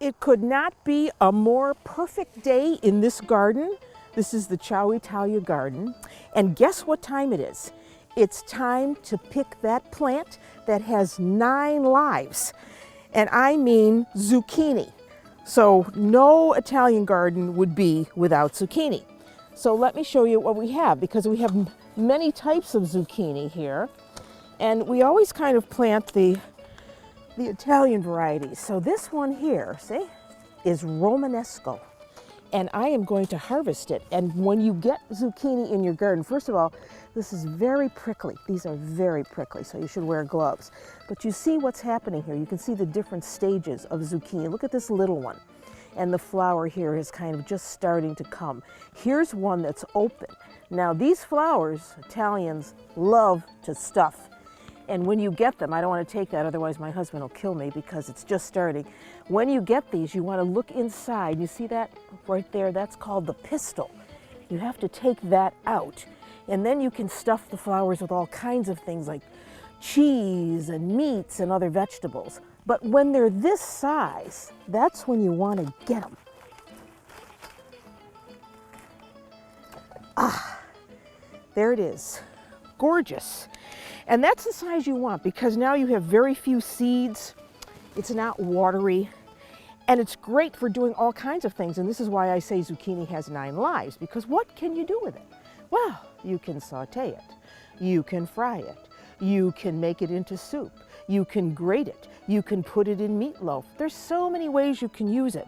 It could not be a more perfect day in this garden. This is the Ciao Italia garden. And guess what time it is? It's time to pick that plant that has 9 lives. And I mean zucchini. So no Italian garden would be without zucchini. So let me show you what we have, because we have many types of zucchini here. And we always kind of plant the Italian varieties. So this one here, see, is Romanesco. And I am going to harvest it. And when you get zucchini in your garden, first of all, this is very prickly. These are very prickly, so you should wear gloves. But you see what's happening here. You can see the different stages of zucchini. Look at this little one. And the flower here is kind of just starting to come. Here's one that's open. Now these flowers, Italians love to stuff. And when you get them, I don't want to take that, otherwise my husband will kill me because it's just starting. When you get these, you want to look inside. You see that right there? That's called the pistil. You have to take that out. And then you can stuff the flowers with all kinds of things like cheese and meats and other vegetables. But when they're this size, that's when you want to get them. Ah, there it is. Gorgeous. And that's the size you want, because now you have very few seeds. It's not watery. And it's great for doing all kinds of things. And this is why I say zucchini has 9 lives, because what can you do with it? Well, you can saute it. You can fry it. You can make it into soup. You can grate it. You can put it in meatloaf. There's so many ways you can use it.